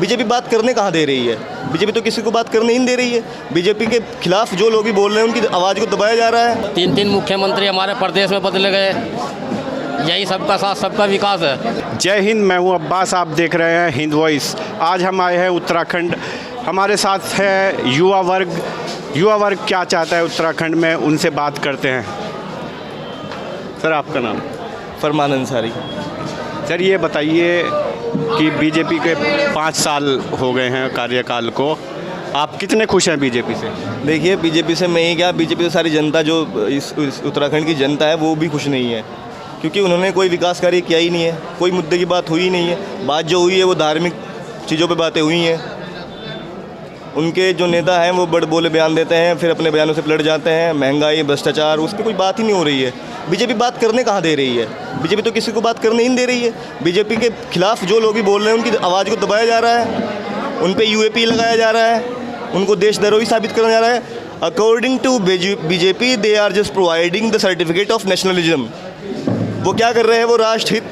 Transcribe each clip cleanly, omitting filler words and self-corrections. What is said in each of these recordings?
BJP बात करने कहाँ दे रही है? बीजेपी तो किसी को बात करने ही नहीं दे रही है। बीजेपी के खिलाफ जो लोग भी बोल रहे हैं उनकी आवाज़ को दबाया जा रहा है। 3 मुख्यमंत्री हमारे प्रदेश में बदले गए, यही सबका साथ सबका विकास है। जय हिंद, मैं हूं अब्बास, आप देख रहे हैं हिंद वॉइस। आज हम आए हैं उत्तराखंड, हमारे साथ है युवा वर्ग क्या चाहता है उत्तराखंड में, उनसे बात करते हैं। सर आपका नाम? फरमान अंसारी। सर ये बताइए कि बीजेपी के 5 साल हो गए हैं कार्यकाल को, आप कितने खुश हैं बीजेपी से? देखिए, बीजेपी से मैं ही क्या, बीजेपी से सारी जनता, जो इस उत्तराखंड की जनता है वो भी खुश नहीं है, क्योंकि उन्होंने कोई विकास कार्य किया ही नहीं है। कोई मुद्दे की बात हुई ही नहीं है। बात जो हुई है वो धार्मिक चीज़ों पे बातें हुई हैं। उनके जो नेता हैं वो बड़े बोले बयान देते हैं, फिर अपने बयानों से पलट जाते हैं। महंगाई, भ्रष्टाचार, उस पर कोई बात ही नहीं हो रही है। बीजेपी बात करने कहाँ दे रही है? बीजेपी तो किसी को बात करने ही नहीं दे रही है। बीजेपी के खिलाफ जो लोग भी बोल रहे हैं उनकी आवाज़ को दबाया जा रहा है, उन पे यूएपी लगाया जा रहा है, उनको देशद्रोही साबित करना जा रहा है। According to BJP they are just providing the certificate of nationalism. वो क्या कर रहे हैं? वो राष्ट्रहित,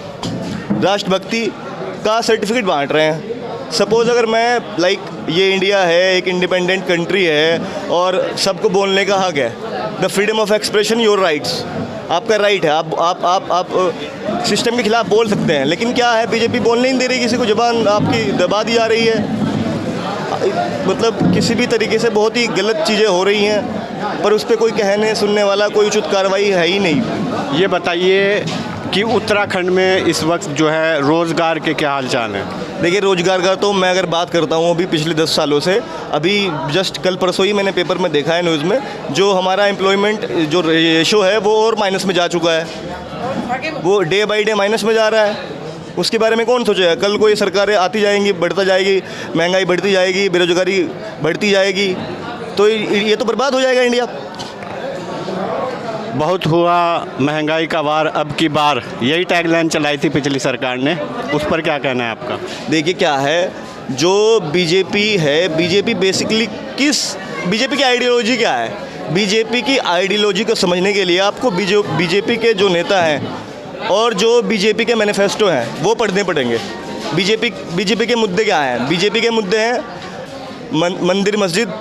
राष्ट्रभक्ति का सर्टिफिकेट बांट रहे हैं। सपोज़ अगर मैं ये इंडिया है, एक इंडिपेंडेंट कंट्री है और सबको बोलने का हक है, the freedom of expression, your rights, आपका राइट है, आप सिस्टम के खिलाफ बोल सकते हैं। लेकिन क्या है, बीजेपी बोलने नहीं दे रही, किसी को ज़बान आपकी दबा दी जा रही है। मतलब किसी भी तरीके से बहुत ही गलत चीज़ें हो रही हैं, पर उस पर कोई कहने सुनने वाला, कोई उचित कार्रवाई है ही नहीं। ये बताइए कि उत्तराखंड में इस वक्त जो है रोज़गार के क्या हाल चाल हैं? देखिए, रोज़गार का तो मैं अगर बात करता हूँ अभी पिछले 10 सालों से, अभी जस्ट कल परसों ही मैंने पेपर में देखा है, न्यूज़ में, जो हमारा एम्प्लॉयमेंट जो रेशो है वो और माइनस में जा चुका है। वो डे बाई डे माइनस में जा रहा है। उसके बारे में कौन सोचेगा? कल कोई सरकारें आती जाएंगी, बढ़ता जाएगी, महंगाई बढ़ती जाएगी, बेरोजगारी बढ़ती जाएगी, तो ये तो बर्बाद हो जाएगा इंडिया। बहुत हुआ महंगाई का वार अब की बार, यही टैगलाइन चलाई थी पिछली सरकार ने, उस पर क्या कहना है आपका? देखिए, क्या है, जो बीजेपी है, बीजेपी बेसिकली बीजेपी की आइडियोलॉजी क्या है? बीजेपी की आइडियोलॉजी को समझने के लिए आपको बीजेपी के जो नेता हैं और जो बीजेपी के मैनिफेस्टो हैं वो पढ़ने पड़ेंगे। बीजेपी के मुद्दे क्या हैं? बीजेपी के मुद्दे हैं मंदिर मस्जिद,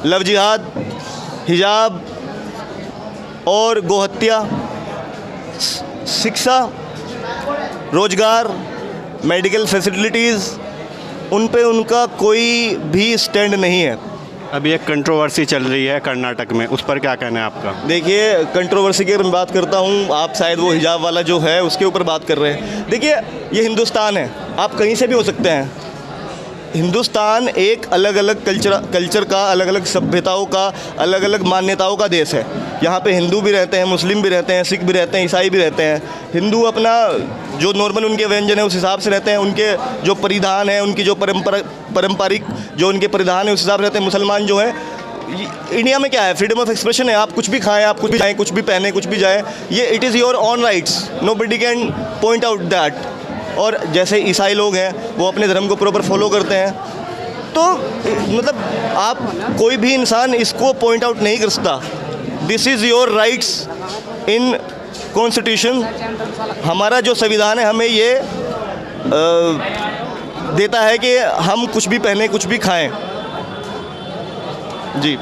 लव जिहाद, हिजाब और गोहत्या, शिक्षा, रोजगार, मेडिकल फैसिलिटीज़, उन पे उनका कोई भी स्टैंड नहीं है। अभी एक कंट्रोवर्सी चल रही है कर्नाटक में, उस पर क्या कहना है आपका? देखिए, कंट्रोवर्सी की अगर मैं बात करता हूँ, आप शायद वो हिजाब वाला जो है उसके ऊपर बात कर रहे हैं। देखिए, ये हिंदुस्तान है, आप कहीं से भी हो सकते हैं। हिंदुस्तान एक अलग अलग कल्चर का, अलग अलग सभ्यताओं का, अलग अलग मान्यताओं का देश है। यहाँ पे हिंदू भी रहते हैं, मुस्लिम भी रहते हैं, सिख भी रहते हैं, ईसाई भी रहते हैं। हिंदू अपना जो नॉर्मल उनके व्यंजन है उस हिसाब से रहते हैं, उनके जो परिधान है, उनकी जो पारंपरिक जो उनके परिधान है उस हिसाब से रहते हैं। मुसलमान जो है, इंडिया में क्या है, फ्रीडम ऑफ एक्सप्रेशन है, आप कुछ भी खाएं, आप कुछ भी खाएं, कुछ भी पहने, कुछ भी जाए, ये it is your on rights, nobody can point out that. और जैसे ईसाई लोग हैं वो अपने धर्म को प्रॉपर फॉलो करते हैं, तो मतलब आप कोई भी इंसान इसको पॉइंट आउट नहीं कर सकता। This is your rights in constitution. हमारा जो संविधान है हमें ये देता है कि हम कुछ भी पहने, कुछ भी खाएं। जी,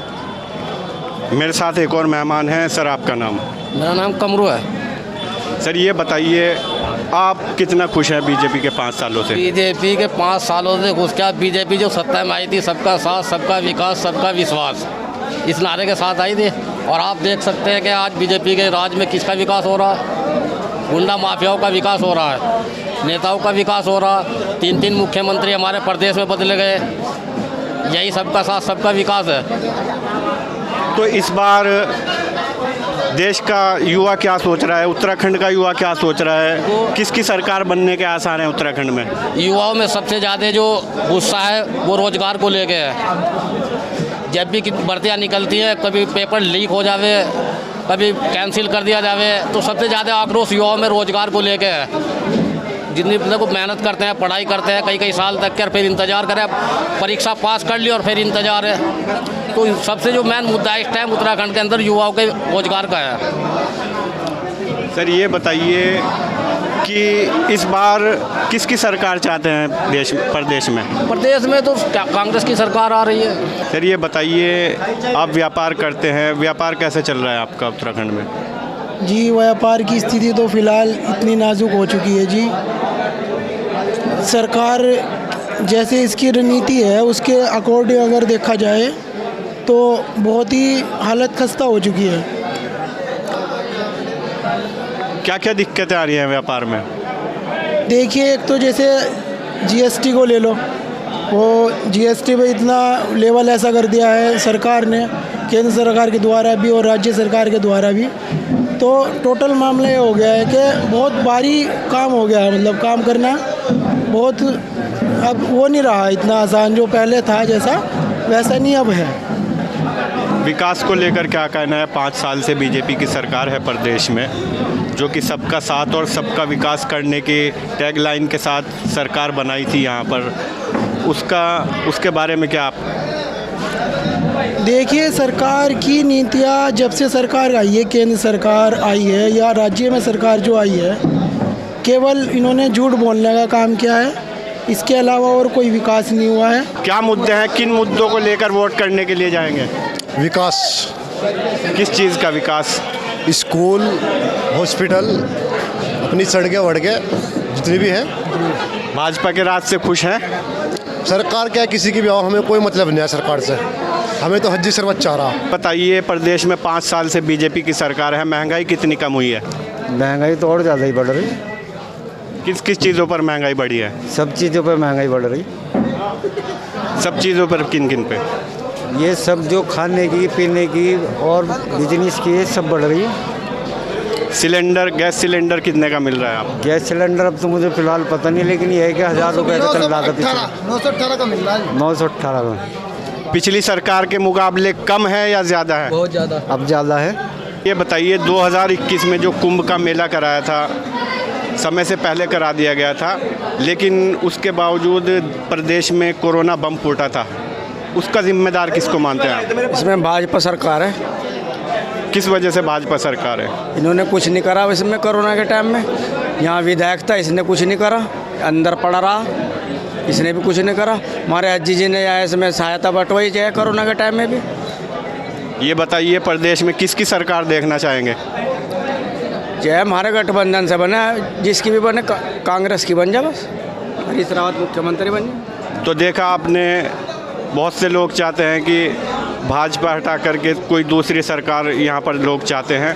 मेरे साथ एक और मेहमान हैं। सर आपका नाम? मेरा नाम कमरू है। सर ये बताइए, आप कितना खुश हैं बीजेपी के 5 सालों से? बीजेपी के 5 सालों से खुश क्या, बीजेपी जो सत्ता में आई थी, सबका साथ सबका विकास सबका विश्वास, इस नारे के साथ आई थी। और आप देख सकते हैं कि आज बीजेपी के राज में किसका विकास हो रहा है? गुंडा माफियाओं का विकास हो रहा है, नेताओं का विकास हो रहा है। 3 मुख्यमंत्री हमारे प्रदेश में बदले गए, यही सबका साथ सबका विकास है। तो इस बार देश का युवा क्या सोच रहा है, उत्तराखंड का युवा क्या सोच रहा है, किसकी सरकार बनने के आसार हैं उत्तराखंड में? युवाओं में सबसे ज़्यादा जो गुस्सा है वो रोज़गार को लेके है। जब भी भर्तियाँ निकलती हैं, कभी पेपर लीक हो जावे, कभी कैंसिल कर दिया जावे, तो सबसे ज़्यादा आक्रोश युवाओं में रोज़गार को लेके है। जितनी को मेहनत करते हैं, पढ़ाई करते हैं, कई साल तक कर, फिर इंतज़ार करें, परीक्षा पास कर ली और फिर इंतज़ार है। तो सबसे जो मेन मुद्दा इस टाइम उत्तराखंड के अंदर युवाओं के रोजगार का है। सर ये बताइए कि इस बार किसकी सरकार चाहते हैं प्रदेश में? प्रदेश में तो कांग्रेस की सरकार आ रही है। सर ये बताइए, आप व्यापार करते हैं, व्यापार कैसे चल रहा है आपका उत्तराखंड में? जी, व्यापार की स्थिति तो फ़िलहाल इतनी नाजुक हो चुकी है जी। सरकार जैसे इसकी रणनीति है उसके अकॉर्डिंग अगर देखा जाए तो बहुत ही हालत खस्ता हो चुकी है। क्या क्या दिक्कतें आ रही हैं व्यापार में? देखिए, एक तो जैसे जीएसटी को ले लो, वो जीएसटी पे इतना लेवल ऐसा कर दिया है सरकार ने, केंद्र सरकार के द्वारा भी और राज्य सरकार के द्वारा भी। तो टोटल मामला ये हो गया है कि बहुत भारी काम हो गया है, मतलब काम करना बहुत अब वो नहीं रहा इतना आसान, जो पहले था जैसा वैसा नहीं अब है। विकास को लेकर क्या कहना है? 5 साल से बीजेपी की सरकार है प्रदेश में, जो कि सबका साथ और सबका विकास करने के टैगलाइन के साथ सरकार बनाई थी यहाँ पर, उसके बारे में क्या आप? देखिए, सरकार की नीतियाँ जब से सरकार आई है, केंद्र सरकार आई है या राज्य में सरकार जो आई है, केवल इन्होंने झूठ बोलने का काम किया है, इसके अलावा और कोई विकास नहीं हुआ है। क्या मुद्दे हैं, किन मुद्दों को लेकर वोट करने के लिए जाएंगे? विकास। किस चीज़ का विकास? स्कूल, हॉस्पिटल, अपनी सड़कें वड़कें जितनी भी हैं। भाजपा के राज से खुश हैं? सरकार क्या, किसी की भी आओ, हमें कोई मतलब नहीं है सरकार से, हमें तो हज्जी शरबत चाह रहा। बताइए, प्रदेश में 5 साल से बीजेपी की सरकार है, महंगाई कितनी कम हुई है? महंगाई तो और ज़्यादा ही बढ़ रही। किस किस चीज़ों पर महंगाई बढ़ी है? सब चीज़ों पर महंगाई बढ़ रही। सब चीज़ों पर किन किन पे? ये सब जो खाने की, पीने की और बिजनेस की, ये सब बढ़ रही है। सिलेंडर, गैस सिलेंडर कितने का मिल रहा है आपको? गैस सिलेंडर अब तो मुझे फ़िलहाल पता नहीं, लेकिन ये है कि 1000 रुपये का चल रहा था पिछले। 918 का मिल रहा है। 918 का। पिछली सरकार के मुकाबले कम है या ज़्यादा है? बहुत ज़्यादा। अब ज़्यादा है। ये बताइए, 2021 में जो कुंभ का मेला कराया था, समय से पहले करा दिया गया था, लेकिन उसके बावजूद प्रदेश में कोरोना बम फूटा था, उसका जिम्मेदार किसको मानते हैं आप? इसमें भाजपा सरकार है। किस वजह से भाजपा सरकार है? इन्होंने कुछ नहीं करा इसमें कोरोना के टाइम में। यहाँ विधायक था, इसने कुछ नहीं करा, अंदर पड़ा रहा, इसने भी कुछ नहीं करा। हमारे अज्जी जी ने यहाँ इसमें सहायता बंटवाई जाए कोरोना के टाइम में भी। ये बताइए, प्रदेश में किसकी सरकार देखना चाहेंगे? चाहे हमारे गठबंधन से बने, जिसकी भी बने, कांग्रेस की बन जाए बस, हरीश रावत मुख्यमंत्री बन जाए। तो देखा आपने, बहुत से लोग चाहते हैं कि भाजपा हटा करके कोई दूसरी सरकार यहाँ पर लोग चाहते हैं।